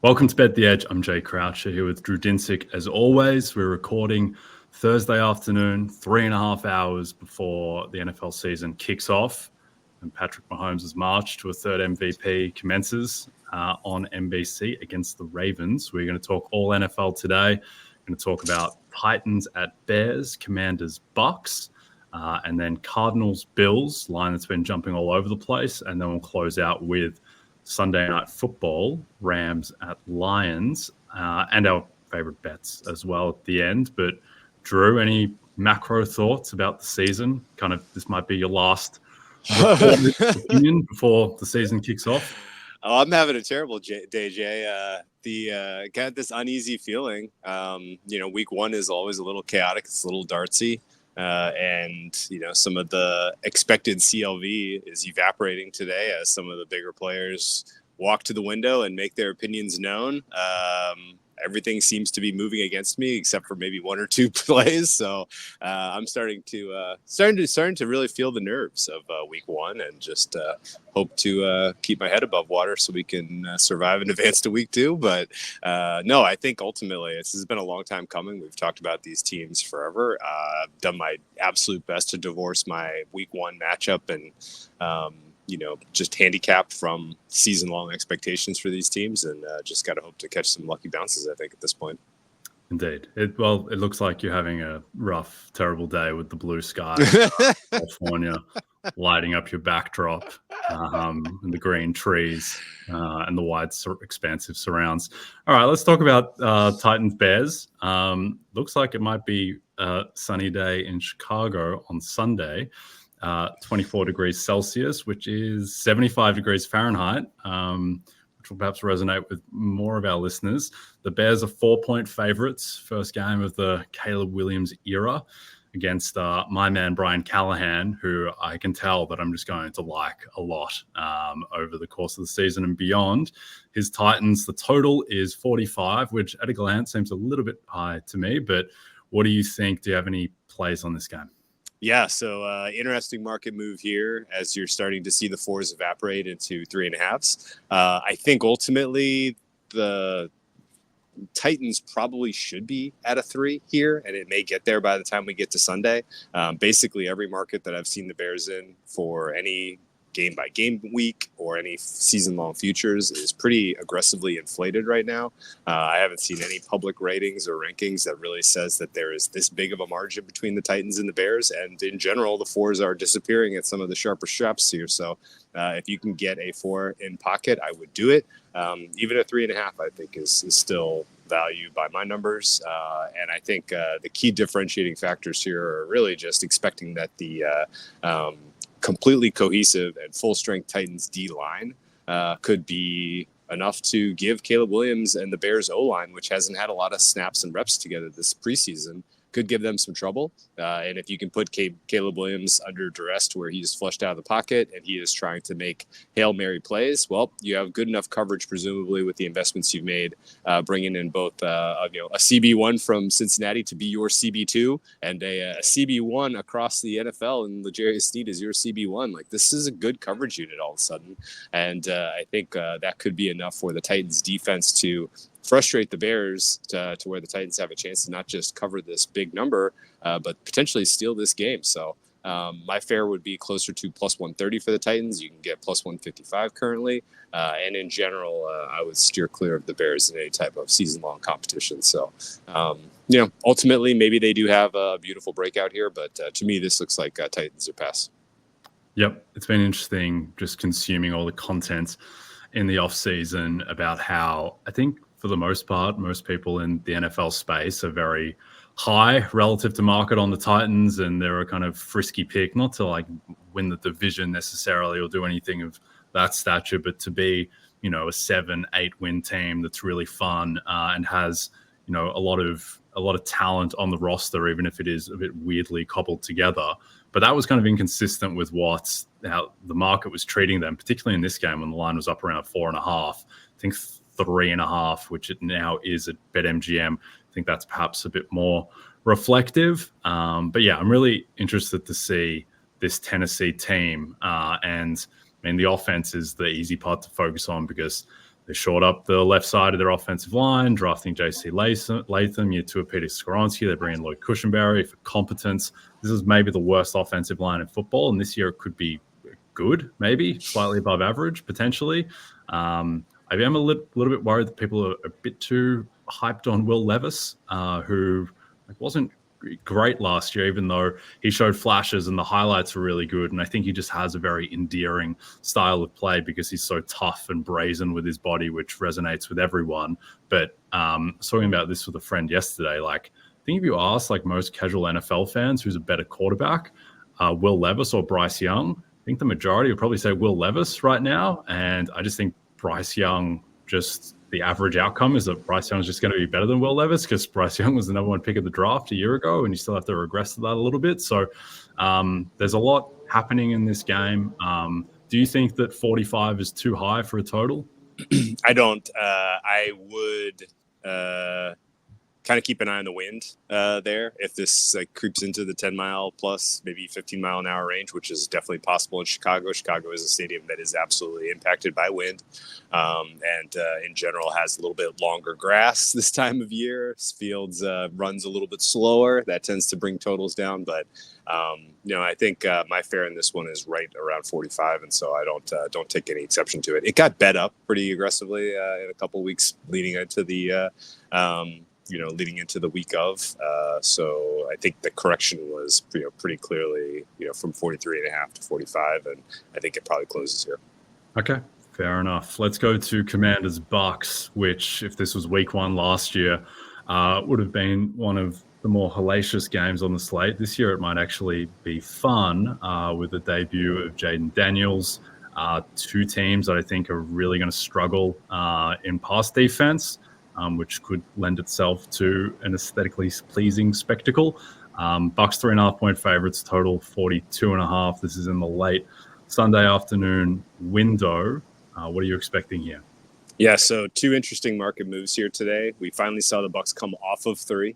Welcome to Bet the Edge. I'm Jay Croucher here with Drew Dinsick. As always, we're recording Thursday afternoon, 3.5 hours before the NFL season kicks off. And Patrick Mahomes' march to a third MVP commences on NBC against the Ravens. We're going to talk all NFL today. We're going to talk about Titans at Bears, Commanders, Bucs, and then Cardinals-Bills, line that's been jumping all over the place. And then we'll close out with Sunday Night Football, Rams at Lions, and our favorite bets as well at the end. But Drew, any macro thoughts about the season? Kind of, this might be your last opinion before the season kicks off. Oh, I'm having a terrible day, Jay. Got this uneasy feeling. Week one is always a little chaotic. It's a little dartsy. And some of the expected CLV is evaporating today as some of the bigger players walk to the window and make their opinions known. Everything seems to be moving against me except for maybe one or two plays. So I'm starting to really feel the nerves of week one and just hope to keep my head above water so we can survive and advance to week two. But no, I think ultimately this has been a long time coming. We've talked about these teams forever. I've done my absolute best to divorce my week one matchup and just handicap from season-long expectations for these teams, and just got to hope to catch some lucky bounces, I think, at this point. Indeed. It looks like you're having a rough, terrible day with the blue sky, California, lighting up your backdrop, and the green trees, and the wide, expansive surrounds. All right, let's talk about Titans-Bears. Looks like it might be a sunny day in Chicago on Sunday. 24 degrees Celsius, which is 75 degrees Fahrenheit, which will perhaps resonate with more of our listeners. The Bears are 4-point favorites, first game of the Caleb Williams era against my man Brian Callahan, who I can tell that I'm just going to like a lot over the course of the season and beyond. His Titans, the total is 45, which at a glance seems a little bit high to me, but what do you think? Do you have any plays on this game? Yeah, so interesting market move here as you're starting to see the fours evaporate into 3.5s. I think ultimately the Titans probably should be at a 3 here, and it may get there by the time we get to Sunday. Basically, every market that I've seen the Bears in for any game-by-game week or any season-long futures is pretty aggressively inflated right now. I haven't seen any public ratings or rankings that really says that there is this big of a margin between the Titans and the Bears. And in general, the fours are disappearing at some of the sharper straps here. So if you can get a 4 in pocket, I would do it. Even a 3.5, I think, is still value by my numbers. And I think the key differentiating factors here are really just expecting that the completely cohesive and full-strength Titans D-line could be enough to give Caleb Williams and the Bears O-line, which hasn't had a lot of snaps and reps together this preseason, could give them some trouble. And if you can put Caleb Williams under duress to where he's flushed out of the pocket and he is trying to make Hail Mary plays, well, you have good enough coverage, presumably, with the investments you've made, bringing in both a CB1 from Cincinnati to be your CB2 and a CB1 across the NFL, and L'Jarius Sneed is your CB1. Like, this is a good coverage unit all of a sudden. And I think that could be enough for the Titans defense to frustrate the Bears to where the Titans have a chance to not just cover this big number, but potentially steal this game. So my fare would be closer to plus 130 for the Titans. You can get plus 155 currently. And in general, I would steer clear of the Bears in any type of season-long competition. So, ultimately, maybe they do have a beautiful breakout here, but to me, this looks like Titans are pass. Yep, it's been interesting just consuming all the content in the off-season about how I think for the most part, most people in the NFL space are very high relative to market on the Titans, and they're a kind of frisky pick, not to like win the division necessarily or do anything of that stature, but to be, a 7-8 win team that's really fun and has, a lot of talent on the roster, even if it is a bit weirdly cobbled together. But that was kind of inconsistent with how the market was treating them, particularly in this game when the line was up around 4.5. I think 3.5, which it now is at BetMGM. I think that's perhaps a bit more reflective. But yeah, I'm really interested to see this Tennessee team. And I mean, the offense is the easy part to focus on because They shored up the left side of their offensive line, drafting J.C. Latham, year 2 of Peter Skoronski. They bring in Lloyd Cushenberry for competence. This is maybe the worst offensive line in football, and this year it could be good, maybe slightly above average, potentially. I am a little bit worried that people are a bit too hyped on Will Levis, who wasn't great last year, even though he showed flashes and the highlights were really good. And I think he just has a very endearing style of play because he's so tough and brazen with his body, which resonates with everyone. But I was talking about this with a friend yesterday. Like, I think if you ask like most casual NFL fans who's a better quarterback, Will Levis or Bryce Young, I think the majority would probably say Will Levis right now. And I just think Bryce Young, just the average outcome is that Bryce Young is just going to be better than Will Levis because Bryce Young was the number 1 pick of the draft a year ago, and you still have to regress to that a little bit. So there's a lot happening in this game. Do you think that 45 is too high for a total? I don't. I would kind of keep an eye on the wind there. If this like creeps into the 10-mile plus, maybe 15-mile-an-hour range, which is definitely possible in Chicago. Chicago is a stadium that is absolutely impacted by wind, and in general has a little bit longer grass this time of year. Fields runs a little bit slower. That tends to bring totals down, but I think my fare in this one is right around 45, and so I don't take any exception to it. It got bet up pretty aggressively in a couple weeks leading into the leading into the week of. So I think the correction was pretty clearly from 43.5 to 45, and I think it probably closes here. Okay, fair enough. Let's go to Commanders Bucs, which if this was week 1 last year, would have been one of the more hellacious games on the slate. This year it might actually be fun with the debut of Jaden Daniels. 2 teams that I think are really going to struggle in pass defense, which could lend itself to an aesthetically pleasing spectacle. Bucs 3.5-point favorites, total 42.5. This is in the late Sunday afternoon window. What are you expecting here? Yeah, so 2 interesting market moves here today. We finally saw the Bucs come off of 3,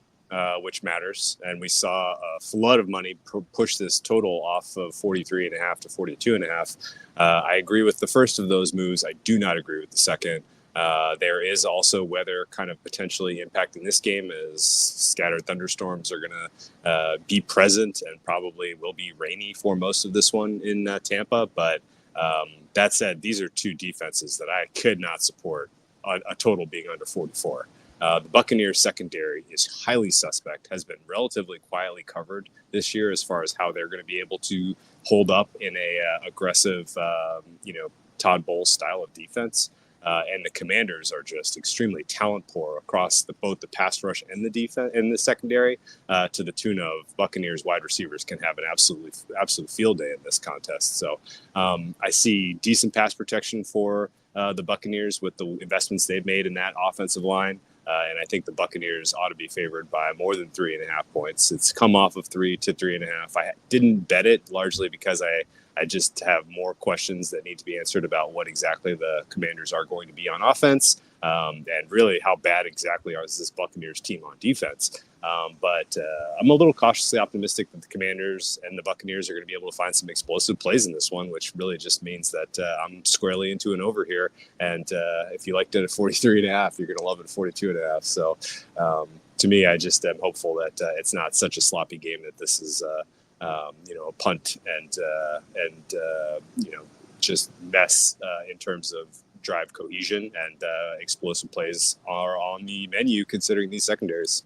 which matters, and we saw a flood of money push this total off of 43.5 to 42.5. I agree with the first of those moves. I do not agree with the second. There is also weather kind of potentially impacting this game, as scattered thunderstorms are going to be present and probably will be rainy for most of this one in Tampa. But that said, these are 2 defenses that I could not support a total being under 44. The Buccaneers secondary is highly suspect, has been relatively quietly covered this year as far as how they're going to be able to hold up in a aggressive, Todd Bowles style of defense. And the Commanders are just extremely talent poor across both the pass rush and the defense and the secondary, to the tune of Buccaneers wide receivers can have an absolute field day in this contest. So I see decent pass protection for the Buccaneers with the investments they've made in that offensive line. And I think the Buccaneers ought to be favored by more than 3.5 points. It's come off of 3 to 3.5. I didn't bet it largely because I just have more questions that need to be answered about what exactly the Commanders are going to be on offense, and really how bad exactly is this Buccaneers team on defense. But I'm a little cautiously optimistic that the Commanders and the Buccaneers are going to be able to find some explosive plays in this one, which really just means that I'm squarely into an over here. And if you liked it at 43.5, you're going to love it at 42.5. So to me, I just am hopeful that it's not such a sloppy game that this is a punt and just mess in terms of drive cohesion, and explosive plays are on the menu considering these secondaries.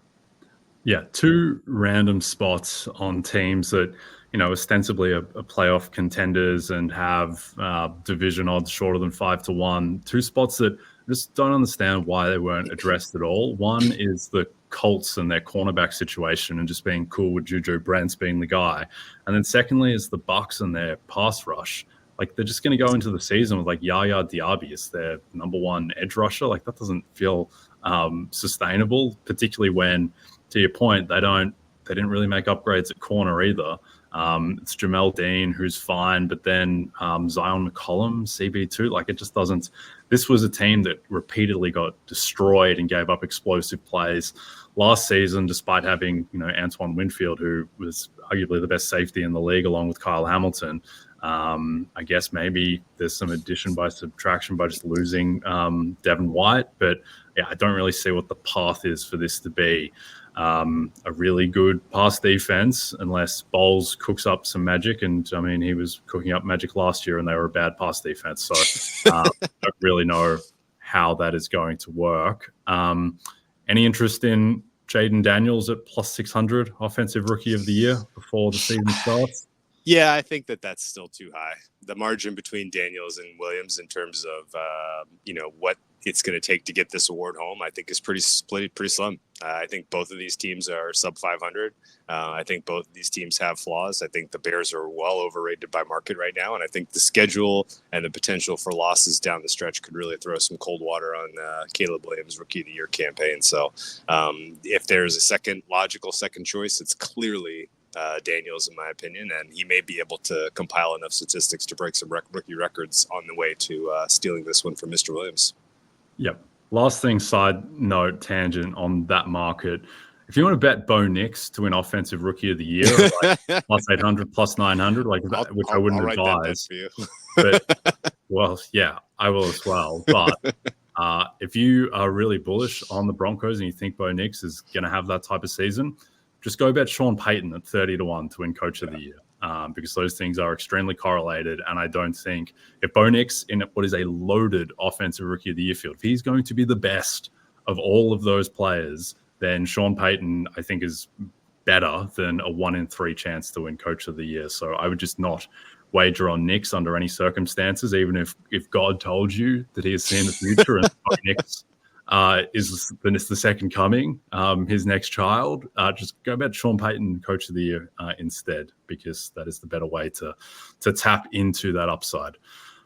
Yeah, 2 random spots on teams that, ostensibly are playoff contenders and have division odds shorter than 5-1. 2 spots that I just don't understand why they weren't addressed at all. One is the Colts and their cornerback situation and just being cool with Juju Brents being the guy. And then secondly is the Bucs and their pass rush. Like, they're just going to go into the season with like Yaya Diaby as their number 1 edge rusher. Like, that doesn't feel sustainable, particularly when, to your point, they didn't really make upgrades at corner either. It's Jamel Dean, who's fine, but then Zion McCollum, CB2, like, it just doesn't. This was a team that repeatedly got destroyed and gave up explosive plays last season, despite having, Antoine Winfield, who was arguably the best safety in the league, along with Kyle Hamilton. I guess maybe there's some addition by subtraction by just losing Devin White, but yeah, I don't really see what the path is for this to be a really good pass defense unless Bowles cooks up some magic. And I mean, he was cooking up magic last year and they were a bad pass defense. So I don't really know how that is going to work. Any interest in Jaden Daniels at plus 600 offensive rookie of the year before the season starts? Yeah, I think that's still too high. The margin between Daniels and Williams in terms of what it's going to take to get this award home, I think is pretty slim. I think both of these teams are sub 500. I think both of these teams have flaws. I think the Bears are well overrated by market right now, and I think the schedule and the potential for losses down the stretch could really throw some cold water on Caleb Williams' Rookie of the Year campaign. So if there's a logical second choice, it's clearly Daniels, in my opinion, and he may be able to compile enough statistics to break some rookie records on the way to stealing this one from Mr. Williams. Yep. Last thing, side note, tangent on that market. If you want to bet Bo Nix to win Offensive Rookie of the Year, like plus 800, plus 900, which I wouldn't advise. But, well, yeah, I will as well. But if you are really bullish on the Broncos and you think Bo Nix is going to have that type of season, just go bet Sean Payton at 30-1 to win Coach of the Year. Because those things are extremely correlated. And I don't think if Bo Nix in what is a loaded offensive rookie of the year field, if he's going to be the best of all of those players, then Sean Payton, I think, is better than a 1 in 3 chance to win Coach of the Year. So I would just not wager on Nix under any circumstances, even if God told you that he has seen the future and Bo Nix is the second coming, his next child. Just go bet Sean Payton Coach of the Year instead, because that is the better way to tap into that upside.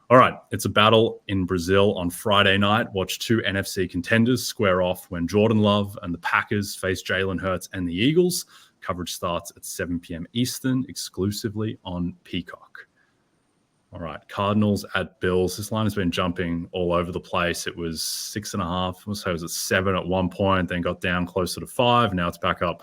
All right, it's a battle in Brazil on Friday night. Watch two NFC contenders square off when Jordan Love and the Packers face Jalen Hurts and the Eagles. Coverage starts at 7 p.m. Eastern, exclusively on Peacock. All right, Cardinals at Bills. This line has been jumping all over the place. It was 6.5. So it was at 7 at one point, then got down closer to 5. Now it's back up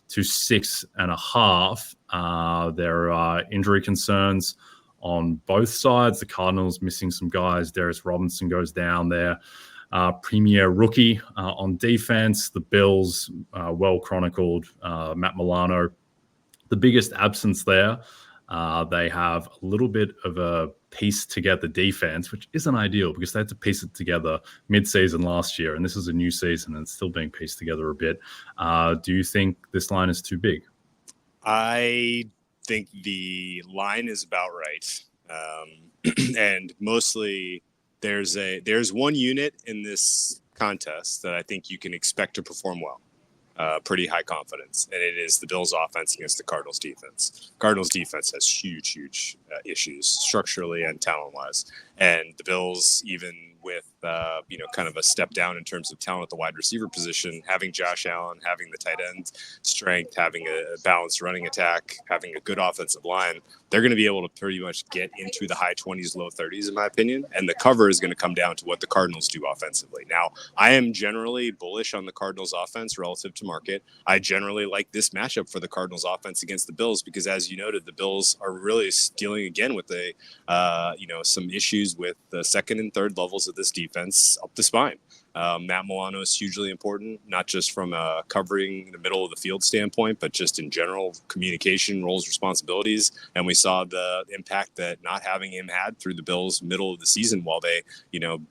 to 6.5. There are injury concerns on both sides. The Cardinals missing some guys. Darius Robinson goes down there. Premier rookie on defense. The Bills, well chronicled. Matt Milano, the biggest absence there. They have a little bit of a piece together defense, which isn't ideal because they had to piece it together mid-season last year, and this is a new season and it's still being pieced together a bit. Do you think this line is too big? I think the line is about right. And mostly there's one unit in this contest that I think you can expect to perform well. Pretty high confidence, and it is the Bills' offense against the Cardinals' defense. Cardinals' defense has huge issues structurally and talent-wise, and the Bills, even with kind of a step down in terms of talent at the wide receiver position, having Josh Allen, having the tight end strength, having a balanced running attack, having a good offensive line, they're going to be able to pretty much get into the high 20s, low 30s, in my opinion. And the cover is going to come down to what the Cardinals do offensively. Now, I am generally bullish on the Cardinals offense relative to market. I generally like this matchup for the Cardinals offense against the Bills because, as you noted, the Bills are really dealing again with some issues with the second and third levels of this defense up the spine. Matt Milano is hugely important, not just from a covering the middle of the field standpoint, but just in general communication, roles, responsibilities. And we saw the impact that not having him had through the Bills middle of the season while they,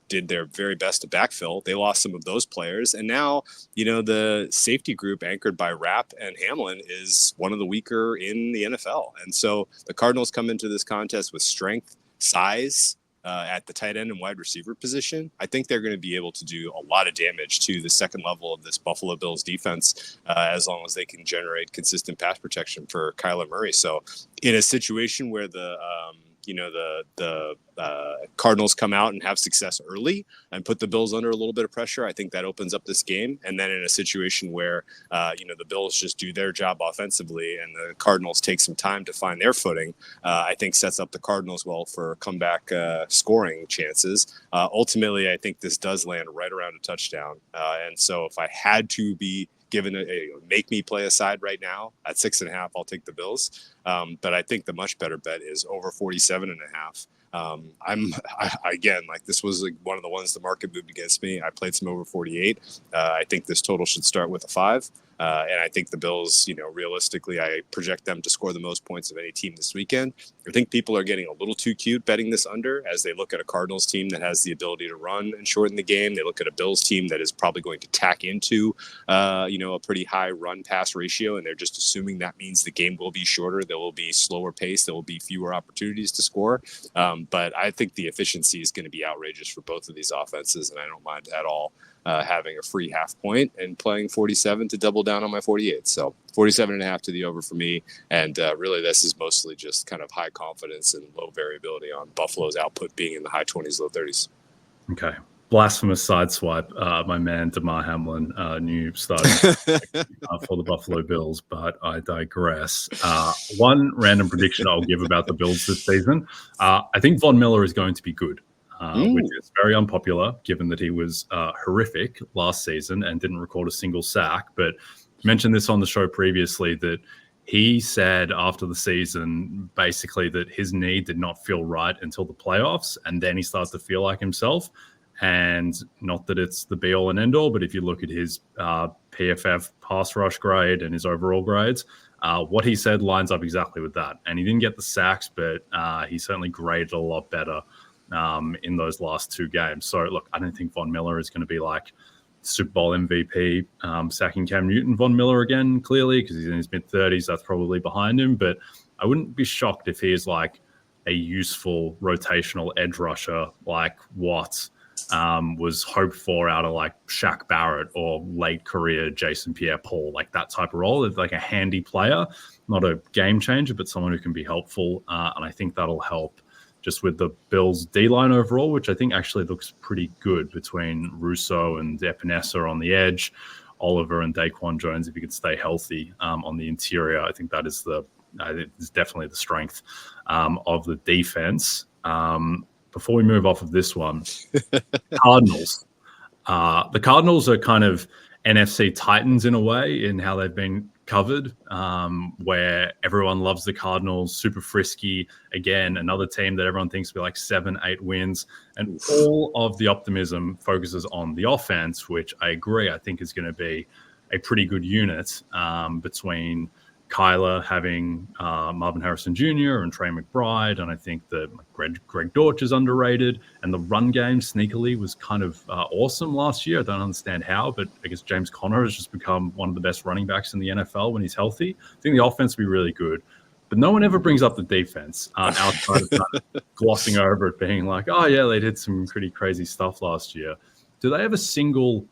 did their very best to backfill. They lost some of those players. And now, the safety group anchored by Rapp and Hamlin is one of the weaker in the NFL. And so the Cardinals come into this contest with strength, size, at the tight end and wide receiver position. I think they're going to be able to do a lot of damage to the second level of this Buffalo Bills defense as long as they can generate consistent pass protection for Kyler Murray. So in a situation where the Cardinals come out and have success early and put the Bills under a little bit of pressure, I think that opens up this game. And then in a situation where, the Bills just do their job offensively and the Cardinals take some time to find their footing, I think sets up the Cardinals well for comeback scoring chances. Ultimately, I think this does land right around a touchdown. And so if I had to be make me play a side right now at 6.5, I'll take the Bills. But I think the much better bet is over 47.5. Again, like this was like one of the ones the market moved against me. I played some over 48. I think this total should start with a 5. And I think the Bills, realistically, I project them to score the most points of any team this weekend. I think people are getting a little too cute betting this under as they look at a Cardinals team that has the ability to run and shorten the game. They look at a Bills team that is probably going to tack into, a pretty high run-pass ratio, and they're just assuming that means the game will be shorter. There will be slower pace. There will be fewer opportunities to score. But I think the efficiency is going to be outrageous for both of these offenses, and I don't mind at all having a free half point and playing 47 to double down on my 48. So 47.5 to the over for me. And really, this is mostly just kind of high confidence and low variability on Buffalo's output being in the high 20s, low 30s. Okay. Blasphemous sideswipe. My man, Damar Hamlin, new starting for the Buffalo Bills, but I digress. One random prediction I'll give about the Bills this season. I think Von Miller is going to be good. Which is very unpopular given that he was horrific last season and didn't record a single sack. But mentioned this on the show previously that he said after the season basically that his knee did not feel right until the playoffs, and then he started to feel like himself. And not that it's the be-all and end-all, but if you look at his PFF pass rush grade and his overall grades, what he said lines up exactly with that. And he didn't get the sacks, but he certainly graded a lot better in those last 2 games. So, look, I don't think Von Miller is going to be like Super Bowl MVP, sacking Cam Newton. Von Miller again, clearly, because he's in his mid-30s. That's probably behind him. But I wouldn't be shocked if he is like a useful rotational edge rusher like what was hoped for out of like Shaq Barrett or late career Jason Pierre-Paul, like that type of role. It's like a handy player, not a game changer, but someone who can be helpful. And I think that'll help just with the Bills' D-line overall, which I think actually looks pretty good between Russo and Epinesa on the edge, Oliver and Daquan Jones, if he could stay healthy on the interior. I think that is definitely the strength of the defense. Before we move off of this one, Cardinals. The Cardinals are kind of NFC Titans in a way in how they've been covered, where everyone loves the Cardinals, super frisky. Again, another team that everyone thinks will be like 7-8 wins. And all of the optimism focuses on the offense, which I agree, I think is going to be a pretty good unit between Kyler having Marvin Harrison Jr. and Trey McBride. And I think that Greg Dortch is underrated. And the run game sneakily was kind of awesome last year. I don't understand how, but I guess James Conner has just become one of the best running backs in the NFL when he's healthy. I think the offense will be really good. But no one ever brings up the defense outside of kind of glossing over it, being like, oh, yeah, they did some pretty crazy stuff last year. Do they have a single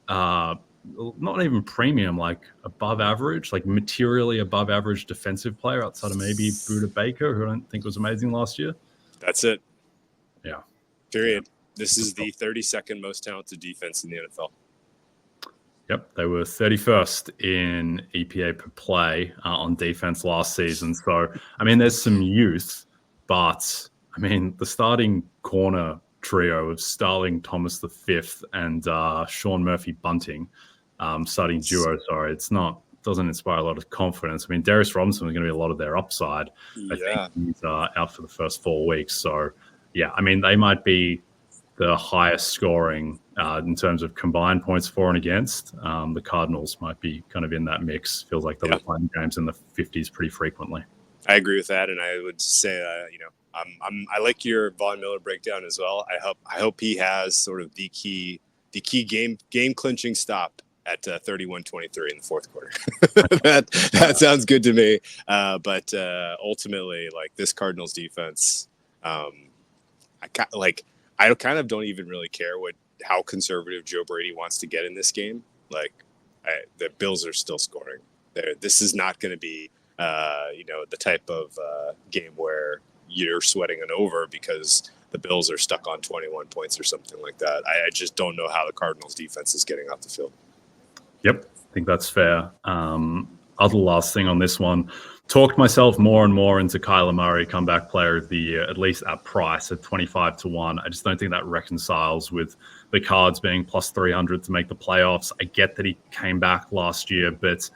not even premium, like above average, like materially above average defensive player outside of maybe Buda Baker, who I don't think was amazing last year? That's it. Yeah. Period. This is the 32nd most talented defense in the NFL. Yep. They were 31st in EPA per play on defense last season. So, I mean, there's some youth, but I mean, the starting corner trio of Starling Thomas V and Sean Murphy Bunting, starting duo. Sorry, doesn't inspire a lot of confidence. I mean, Darius Robinson was going to be a lot of their upside. I think he's out for the first 4 weeks. So, yeah, I mean, they might be the highest scoring in terms of combined points for and against. The Cardinals might be kind of in that mix. Feels like they'll be playing games in the 50s pretty frequently. I agree with that, and I would say, I like your Von Miller breakdown as well. I hope he has sort of the key game clinching stop at 31-23 in the fourth quarter. that sounds good to me. But ultimately, like this Cardinals defense, I kind of don't even really care how conservative Joe Brady wants to get in this game. Like the Bills are still scoring. This is not going to be the type of game where you're sweating an over because the Bills are stuck on 21 points or something like that. I just don't know how the Cardinals defense is getting off the field. Yep, I think that's fair. Other last thing on this one, talked myself more and more into Kyler Murray, comeback player of the year, at least at price at 25-1. I just don't think that reconciles with the Cards being plus 300 to make the playoffs. I get that he came back last year, but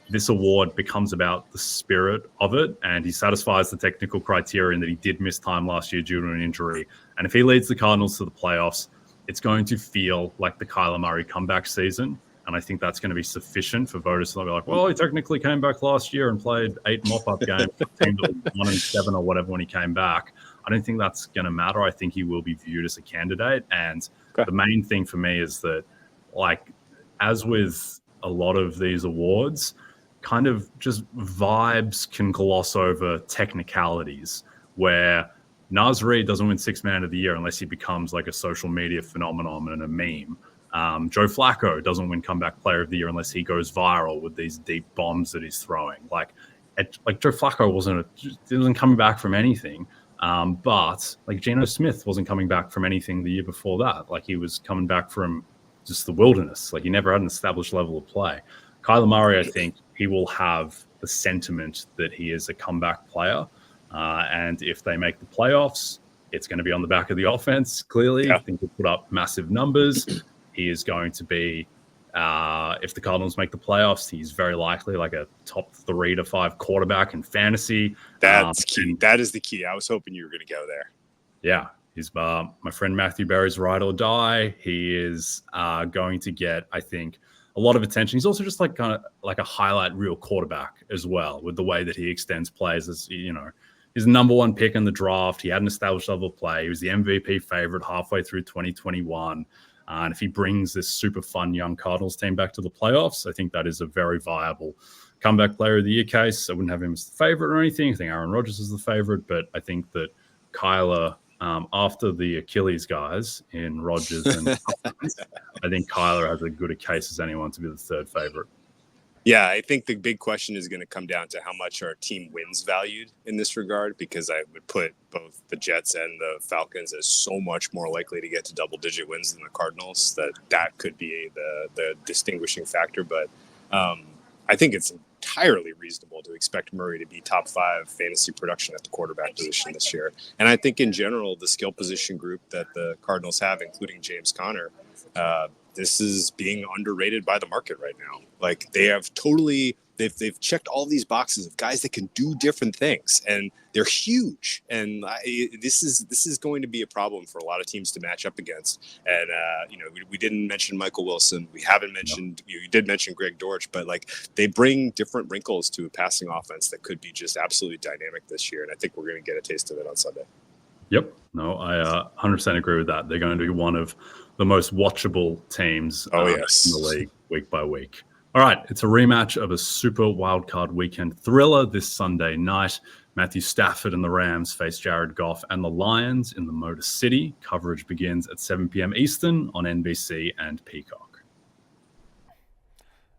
this award becomes about the spirit of it, and he satisfies the technical criterion that he did miss time last year due to an injury. And if he leads the Cardinals to the playoffs, it's going to feel like the Kyler Murray comeback season. And I think that's going to be sufficient for voters to be like, well, he technically came back last year and played 8 mop-up games, team that was 1-7 or whatever when he came back. I don't think that's going to matter. I think he will be viewed as a candidate. And the main thing for me is that, like, as with a lot of these awards, kind of just vibes can gloss over technicalities, where Naz Reid doesn't win Sixth Man of the Year unless he becomes like a social media phenomenon and a meme. Joe Flacco doesn't win Comeback Player of the Year unless he goes viral with these deep bombs that he's throwing. Like Joe Flacco wasn't coming back from anything, but like Geno Smith wasn't coming back from anything the year before that. Like he was coming back from just the wilderness. Like he never had an established level of play. Kyler Murray, I think he will have the sentiment that he is a comeback player. And if they make the playoffs, it's going to be on the back of the offense, clearly. Yeah. I think he'll put up massive numbers. He is going to be, if the Cardinals make the playoffs, he's very likely like a top 3 to 5 quarterback in fantasy. That's key. That is the key. I was hoping you were going to go there. Yeah. He's my friend Matthew Berry's ride or die. He is going to get, I think, a lot of attention. He's also just like kind of like a highlight reel quarterback as well, with the way that he extends plays. As you know, he's the number 1 pick in the draft. He had an established level of play. He was the MVP favorite halfway through 2021. And if he brings this super fun young Cardinals team back to the playoffs, I think that is a very viable comeback player of the year case. I wouldn't have him as the favorite or anything. I think Aaron Rodgers is the favorite, but I think that Kyler, after the Achilles guys in Rodgers and I think Kyler has as good a case as anyone to be the 3rd favorite. Yeah, I think the big question is going to come down to how much our team wins valued in this regard, because I would put both the Jets and the Falcons as so much more likely to get to double-digit wins than the Cardinals that could be the distinguishing factor. But I think it's entirely reasonable to expect Murray to be top 5 fantasy production at the quarterback position this year. And I think in general, the skill position group that the Cardinals have, including James Conner, this is being underrated by the market right now. Like they have they've checked all these boxes of guys that can do different things, and they're huge. And this is going to be a problem for a lot of teams to match up against. And we didn't mention Michael Wilson. We haven't mentioned you did mention Greg Dortch, but like they bring different wrinkles to a passing offense that could be just absolutely dynamic this year. And I think we're going to get a taste of it on Sunday. Yep. No, I 100% agree with that. They're going to be one of the most watchable teams in the league week by week. All right, it's a rematch of a super wildcard weekend thriller this Sunday night. Matthew Stafford and the Rams face Jared Goff and the Lions in the Motor City. Coverage begins at 7 p.m. Eastern on NBC and Peacock.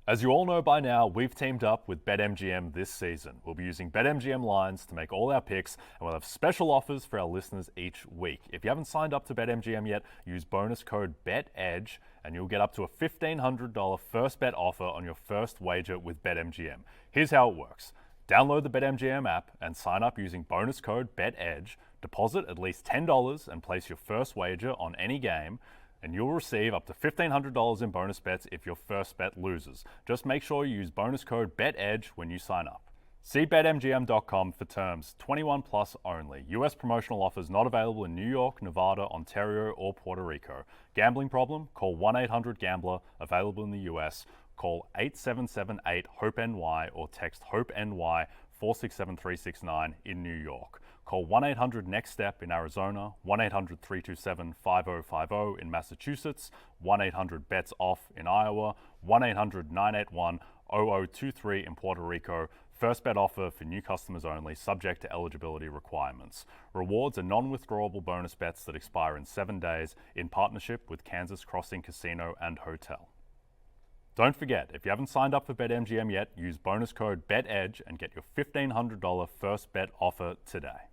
As you all know by now, we've teamed up with BetMGM this season. We'll be using BetMGM lines to make all our picks, and we'll have special offers for our listeners each week. If you haven't signed up to BetMGM yet, use bonus code BETEDGE, and you'll get up to a $1,500 first bet offer on your first wager with BetMGM. Here's how it works. Download the BetMGM app and sign up using bonus code BETEDGE. Deposit at least $10 and place your first wager on any game, and you'll receive up to $1,500 in bonus bets if your first bet loses. Just make sure you use bonus code BETEDGE when you sign up. See BetMGM.com for terms. 21 plus only. U.S. promotional offers not available in New York, Nevada, Ontario, or Puerto Rico. Gambling problem? Call 1-800-GAMBLER. Available in the U.S. Call 877-8-HOPE-NY or text HOPE-NY 467-369 in New York. Call 1-800-NEXT-STEP in Arizona, 1-800-327-5050 in Massachusetts, 1-800-BETS-OFF in Iowa, 1-800-981-0023 in Puerto Rico. First bet offer for new customers only, subject to eligibility requirements. Rewards are non-withdrawable bonus bets that expire in 7 days in partnership with Kansas Crossing Casino and Hotel. Don't forget, if you haven't signed up for BetMGM yet, use bonus code BETEDGE and get your $1,500 first bet offer today.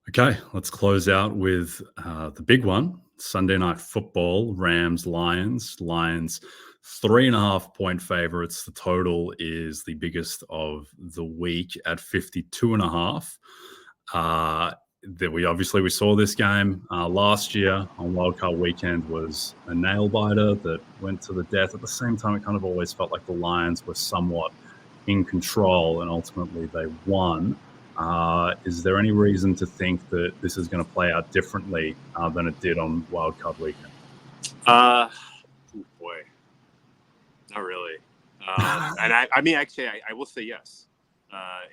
Okay, let's close out with the big one. Sunday Night Football, Rams, Lions. Lions 3.5-point favorites. The total is the biggest of the week at 52.5. we saw this game last year on wildcard weekend was a nail biter that went to the death. At the same time, it kind of always felt like the Lions were somewhat in control, and ultimately they won. Is there any reason to think that this is going to play out differently than it did on wildcard weekend? Boy, not really. And I mean, actually, I will say yes.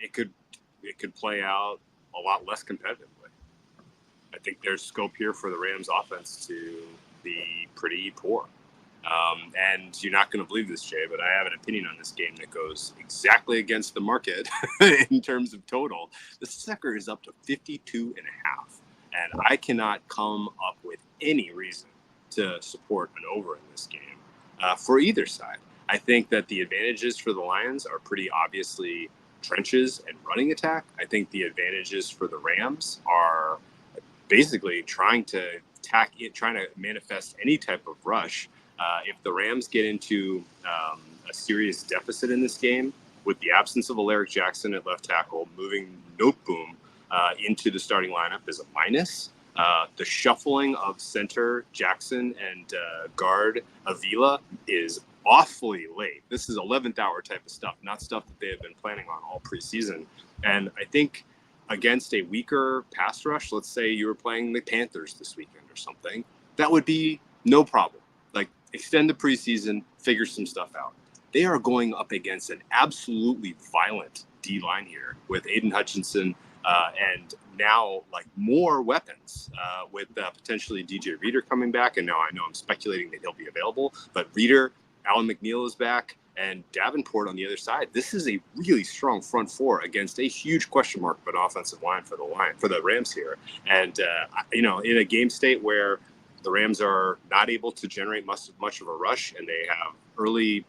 It could play out a lot less competitively. I think there's scope here for the Rams offense to be pretty poor. And you're not going to believe this, Jay, but I have an opinion on this game that goes exactly against the market in terms of total. The sucker is up to 52.5, and I cannot come up with any reason to support an over in this game for either side. I think that the advantages for the Lions are pretty obviously trenches and running attack. I think the advantages for the Rams are basically trying to manifest any type of rush. If the Rams get into a serious deficit in this game, with the absence of Alaric Jackson at left tackle, moving Noteboom into the starting lineup is a minus. The shuffling of center Jackson and guard Avila is awfully late. This is 11th hour type of stuff, not stuff that they have been planning on all preseason. And I think against a weaker pass rush, let's say you were playing the Panthers this weekend or something, that would be no problem. Like, extend the preseason, figure some stuff out. They are going up against an absolutely violent D-line here with Aiden Hutchinson and now like more weapons with potentially DJ Reader coming back. And now I know I'm speculating that he'll be available, but Reader, Alan McNeil is back, and Davenport on the other side. This is a really strong front four against a huge question mark of an offensive line for the Rams here. And in a game state where the Rams are not able to generate much of a rush, and they have early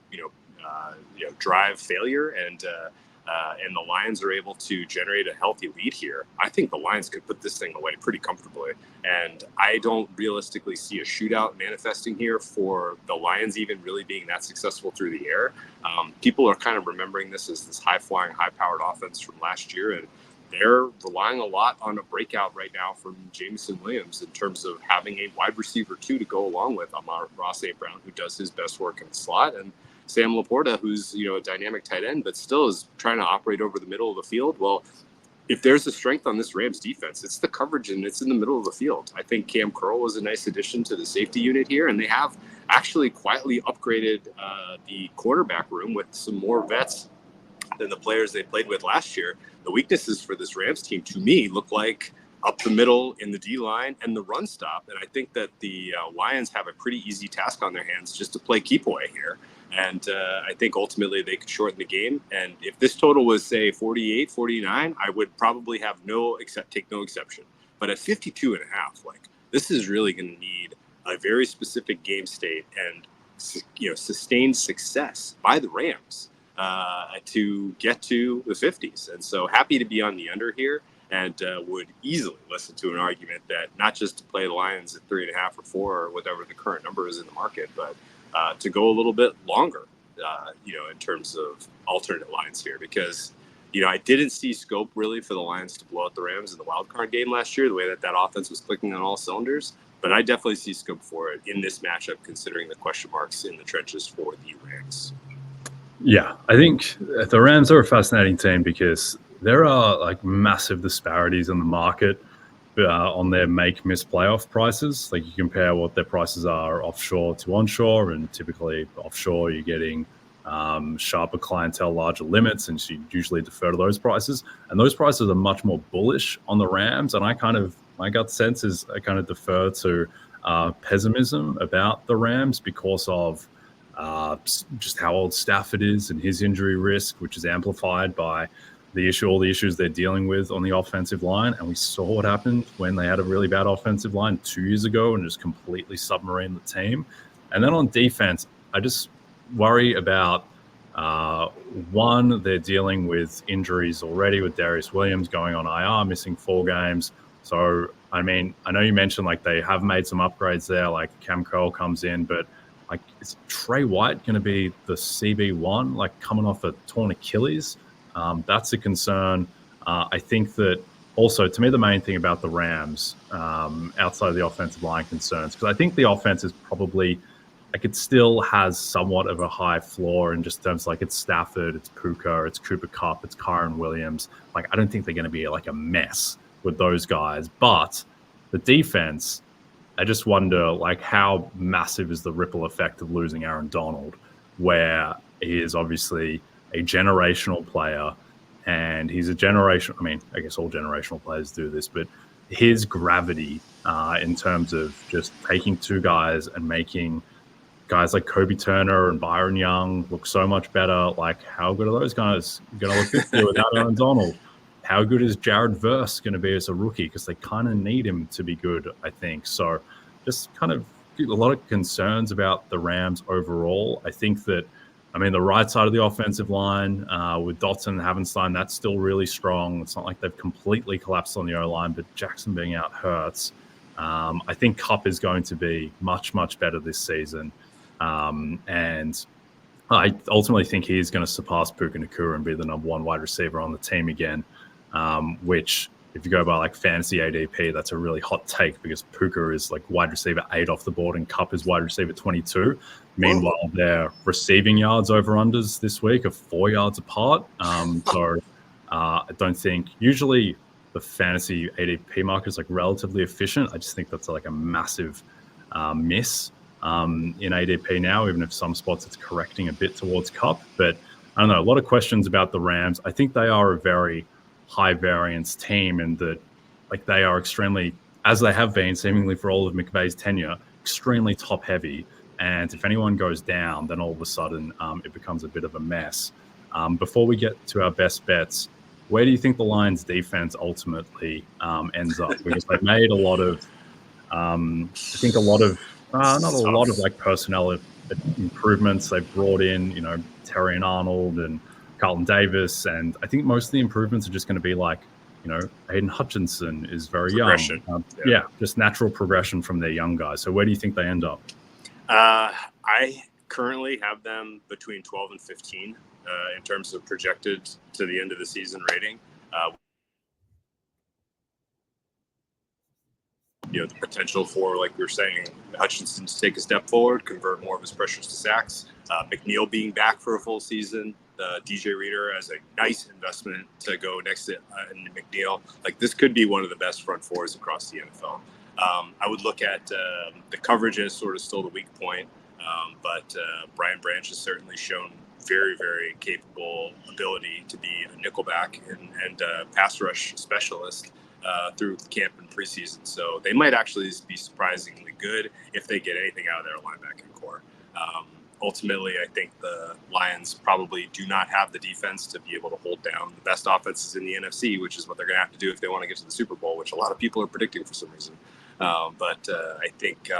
drive failure, and the Lions are able to generate a healthy lead here, I think the Lions could put this thing away pretty comfortably. And I don't realistically see a shootout manifesting here for the Lions even really being that successful through the air. People are kind of remembering this as this high-flying, high-powered offense from last year, and they're relying a lot on a breakout right now from Jameson Williams in terms of having a wide receiver 2 to go along with Amon-Ra St. Brown, who does his best work in the slot, and Sam Laporta, who's a dynamic tight end, but still is trying to operate over the middle of the field. Well, if there's a strength on this Rams defense, it's the coverage, and it's in the middle of the field. I think Cam Curl was a nice addition to the safety unit here, and they have actually quietly upgraded the quarterback room with some more vets than the players they played with last year. The weaknesses for this Rams team, to me, look like up the middle in the D-line and the run stop. And I think that the Lions have a pretty easy task on their hands just to play keep away here. And I think ultimately they could shorten the game. And if this total was, say, 48, 49, I would probably have take no exception. But at 52.5, this is really going to need a very specific game state and sustained success by the Rams to get to the 50s. And so happy to be on the under here, and would easily listen to an argument that not just to play the Lions at 3.5 or 4 or whatever the current number is in the market, but to go a little bit longer, in terms of alternate lines here, because, I didn't see scope really for the Lions to blow out the Rams in the wild card game last year, the way that offense was clicking on all cylinders. But I definitely see scope for it in this matchup, considering the question marks in the trenches for the Rams. Yeah, I think the Rams are a fascinating team because there are massive disparities in the market on their miss playoff prices. Like, you compare what their prices are offshore to onshore, and typically offshore you're getting sharper clientele, larger limits, and so you usually defer to those prices. And those prices are much more bullish on the Rams. And my gut sense is I kind of defer to pessimism about the Rams because of just how old Stafford is and his injury risk, which is amplified by all the issues they're dealing with on the offensive line. And we saw what happened when they had a really bad offensive line 2 years ago and just completely submarined the team. And then on defense, I just worry about one, they're dealing with injuries already with Darius Williams going on IR, missing 4 games. So, I mean, I know you mentioned they have made some upgrades there, like Cam Curl comes in, but is Trey White going to be the CB1, coming off a torn Achilles? That's a concern. I think that also, to me, the main thing about the Rams, outside of the offensive line concerns, because I think the offense is probably, like, it still has somewhat of a high floor in just terms like it's Stafford, it's Puka, it's Cooper Kupp, it's Kyron Williams. Like, I don't think they're going to be like a mess with those guys. But the defense, I just wonder, like, how massive is the ripple effect of losing Aaron Donald, where he is obviously a generational player. And he's a generation. I mean, I guess all generational players do this, but his gravity in terms of just taking two guys and making guys like Kobe Turner and Byron Young look so much better. Like, how good are those guys going to look this year without Aaron Donald? How good is Jared Verse going to be as a rookie? Because they kind of need him to be good, I think. So just kind of a lot of concerns about the Rams overall. I think that, I mean, the right side of the offensive line with Dotson and Havenstein, that's still really strong. It's not like they've completely collapsed on the O-line, but Jackson being out hurts. I think Kupp is going to be much, much better this season. And I ultimately think he's going to surpass Puka Nacua and be the number one wide receiver on the team again, which, if you go by like fantasy ADP, that's a really hot take because Puka is like wide receiver 8 off the board and Kupp is wide receiver 22. Meanwhile, their receiving yards over-unders this week are 4 yards apart. So I don't think usually the fantasy ADP market is like relatively efficient. I just think that's like a massive miss in ADP now, even if some spots it's correcting a bit towards Kupp. But I don't know, a lot of questions about the Rams. I think they are a very high variance team and that like they are extremely, as they have been seemingly for all of McVay's tenure, extremely top heavy. And if anyone goes down, then all of a sudden it becomes a bit of a mess. Before we get to our best bets, where do you think the Lions defense ultimately ends up? Because they've made a lot of, I think a lot of, not a lot of like personnel improvements. They've brought in, you know, Terry and Arnold and Carlton Davis, and I think most of the improvements are just going to be like, you know, Aiden Hutchinson is very young. Yeah, just natural progression from their young guys. So where do you think they end up? I currently have them between 12 and 15 in terms of projected to the end of the season rating. You know, the potential for, like we were saying, Hutchinson to take a step forward, convert more of his pressures to sacks. McNeil being back for a full season. DJ Reader as a nice investment to go next to McNeil. Like, this could be one of the best front fours across the NFL. I would look at the coverage as sort of still the weak point, but Brian Branch has certainly shown very, very capable ability to be a nickelback and pass rush specialist through camp and preseason. So they might actually be surprisingly good if they get anything out of their linebacking core. Ultimately, I think the Lions probably do not have the defense to be able to hold down the best offenses in the NFC, which is what they're going to have to do if they want to get to the Super Bowl, which a lot of people are predicting for some reason. But I think,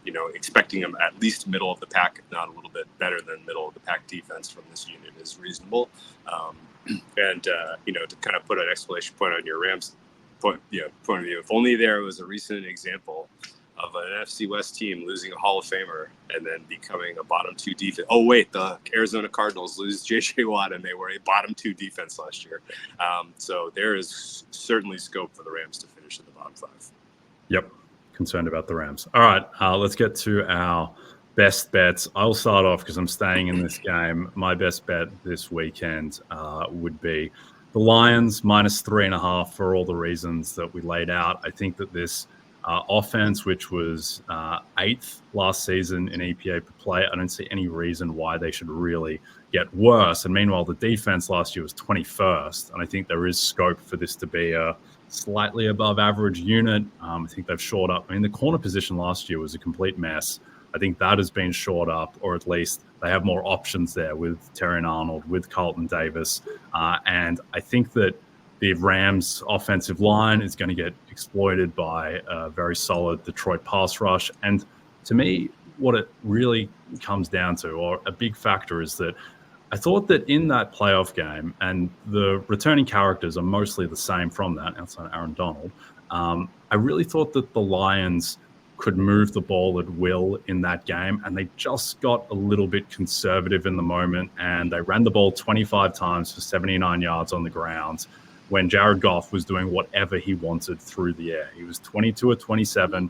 you know, expecting them at least middle of the pack, if not a little bit better than middle of the pack defense from this unit is reasonable. And, you know, to kind of put an exclamation point on your Rams point of view, if only there was a recent example of an NFC West team losing a Hall of Famer and then becoming a bottom 2 defense. Oh, wait, the Arizona Cardinals lose J.J. Watt, and they were a bottom 2 defense last year. So there is certainly scope for the Rams to finish in the bottom 5. Yep, concerned about the Rams. All right, let's get to our best bets. I'll start off because I'm staying in this game. My best bet this weekend would be the Lions minus 3.5 for all the reasons that we laid out. I think that this offense, which was 8th last season in EPA per play, I don't see any reason why they should really get worse. And meanwhile, the defense last year was 21st. And I think there is scope for this to be a slightly above average unit. I think they've shored up. I mean, the corner position last year was a complete mess. I think that has been shored up, or at least they have more options there with Terry and Arnold, with Carlton Davis. And I think that the Rams offensive line is going to get exploited by a very solid Detroit pass rush. And to me, what it really comes down to, or a big factor, is that I thought that in that playoff game, and the returning characters are mostly the same from that, outside Aaron Donald, I really thought that the Lions could move the ball at will in that game, and they just got a little bit conservative in the moment, and they ran the ball 25 times for 79 yards on the ground. when Jared Goff was doing whatever he wanted through the air. He was 22 of 27,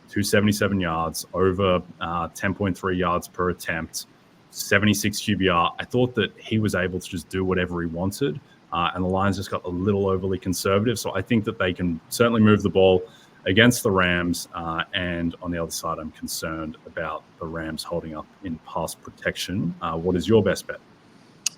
277 yards, over 10.3 yards per attempt, 76 QBR. I thought that he was able to just do whatever he wanted, and the Lions just got a little overly conservative. So I think that they can certainly move the ball against the Rams, and on the other side, I'm concerned about the Rams holding up in pass protection. What is your best bet?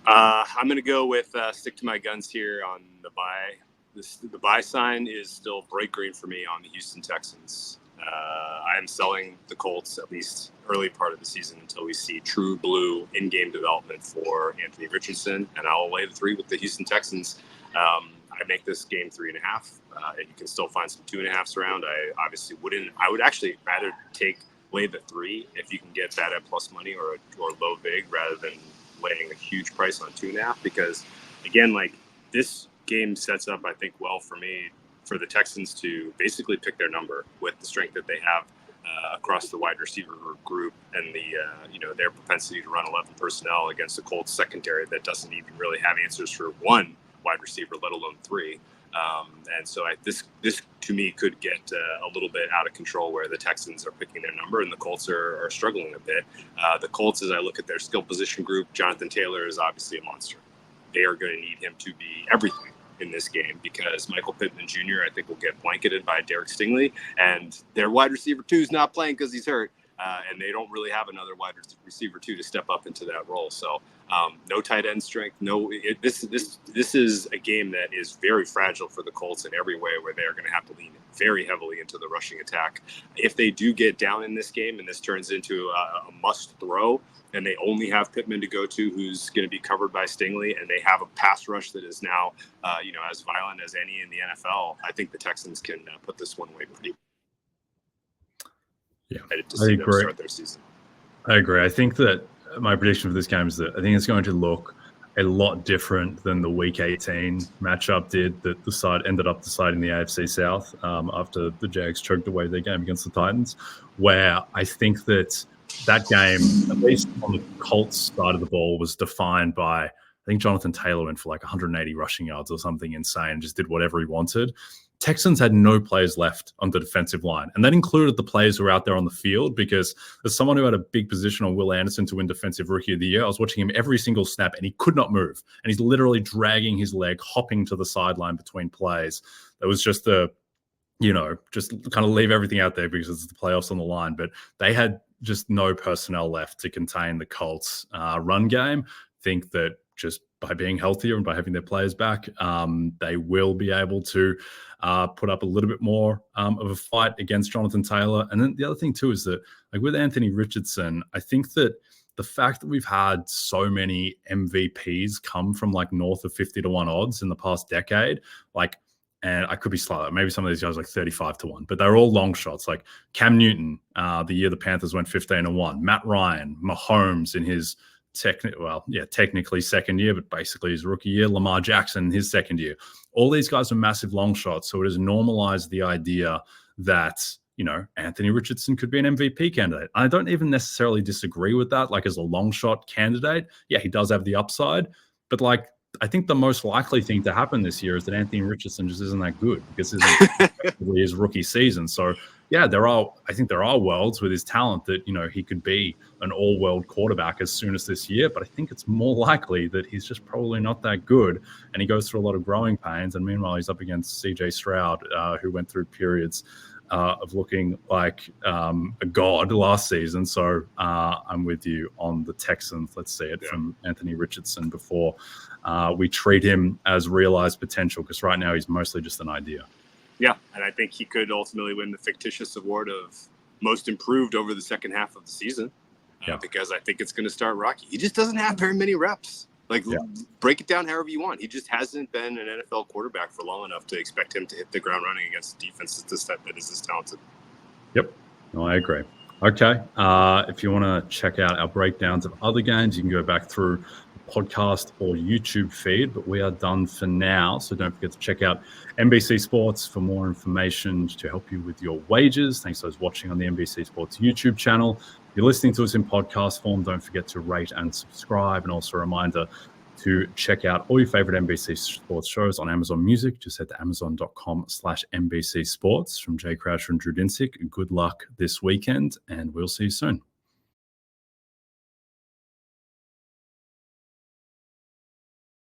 I'm going to go with stick to my guns here on the buy. The buy sign is still bright green for me on the Houston Texans. I am selling the Colts at least early part of the season until we see true blue in-game development for Anthony Richardson, and I'll lay the 3 with the Houston Texans. I make this game 3.5. You can still find some 2.5s around. I obviously wouldn't. I would actually rather lay the 3 if you can get that at plus money or low vig rather than laying a huge price on 2.5, because again, like, this game sets up, I think, well for the Texans to basically pick their number with the strength that they have across the wide receiver group and the their propensity to run 11 personnel against the Colts secondary that doesn't even really have answers for 1 wide receiver, let alone 3. And so this to me could get a little bit out of control, where the Texans are picking their number and the Colts are struggling a bit. The Colts, as I look at their skill position group, Jonathan Taylor is obviously a monster. They are going to need him to be everything in this game, because Michael Pittman Jr., I think, will get blanketed by Derek Stingley, and their wide receiver 2 is not playing because he's hurt. And they don't really have another wide receiver 2 to step up into that role. So no tight end strength. This is a game that is very fragile for the Colts in every way, where they're going to have to lean very heavily into the rushing attack. If they do get down in this game and this turns into a must throw, and they only have Pittman to go to, who's going to be covered by Stingley, and they have a pass rush that is now as violent as any in the NFL, I think the Texans can put this one away pretty. Yeah, I agree. Start their season. I agree. I think that my prediction for this game is that I think it's going to look a lot different than the Week 18 matchup did, that the side ended up deciding the AFC South after the Jags choked away their game against the Titans, where I think that game, at least on the Colts side of the ball, was defined by, I think Jonathan Taylor went for like 180 rushing yards or something insane, just did whatever he wanted. Texans had no players left on the defensive line, and that included the players who were out there on the field, because as someone who had a big position on Will Anderson to win Defensive Rookie of the Year, I was watching him every single snap, and he could not move. And he's literally dragging his leg, hopping to the sideline between plays. That was just just kind of leave everything out there because it's the playoffs on the line. But they had just no personnel left to contain the Colts' run game. Think that just by being healthier and by having their players back, they will be able to put up a little bit more of a fight against Jonathan Taylor. And then the other thing too is that, like, with Anthony Richardson, I think that the fact that we've had so many MVPs come from like north of 50-1 odds in the past decade, and I could be slower. Maybe some of these guys are like 35-1, but they're all long shots. Like Cam Newton, the year the Panthers went 15-1. Matt Ryan, Mahomes in his technically second year, but basically his rookie year. Lamar Jackson, his second year. All these guys are massive long shots. So it has normalized the idea that, Anthony Richardson could be an MVP candidate. I don't even necessarily disagree with that. Like, as a long shot candidate, yeah, he does have the upside, but I think the most likely thing to happen this year is that Anthony Richardson just isn't that good, because this is effectively his rookie season. So yeah, I think there are worlds with his talent that, he could be an all-world quarterback as soon as this year, but I think it's more likely that he's just probably not that good, and he goes through a lot of growing pains. And meanwhile, he's up against CJ Stroud, who went through periods of looking like a god last season. So I'm with you on the Texans. Let's see it from Anthony Richardson before we treat him as realized potential, because right now he's mostly just an idea. Yeah, and I think he could ultimately win the fictitious award of most improved over the second half of the season, because I think it's going to start rocky. He just doesn't have very many reps. Break it down however you want. He just hasn't been an NFL quarterback for long enough to expect him to hit the ground running against a defense that is this talented. Yep, no, I agree. Okay, if you want to check out our breakdowns of other games, you can go back through podcast or YouTube feed, but we are done for now. So don't forget to check out NBC Sports for more information to help you with your wagers. Thanks to those watching on the NBC Sports YouTube channel. If you're listening to us in podcast form, don't forget to rate and subscribe. And also a reminder to check out all your favorite NBC sports shows on Amazon Music. Just head to amazon.com/NBC Sports. From Jay Croucher and Drew Dinsick, good luck this weekend, and we'll see you soon.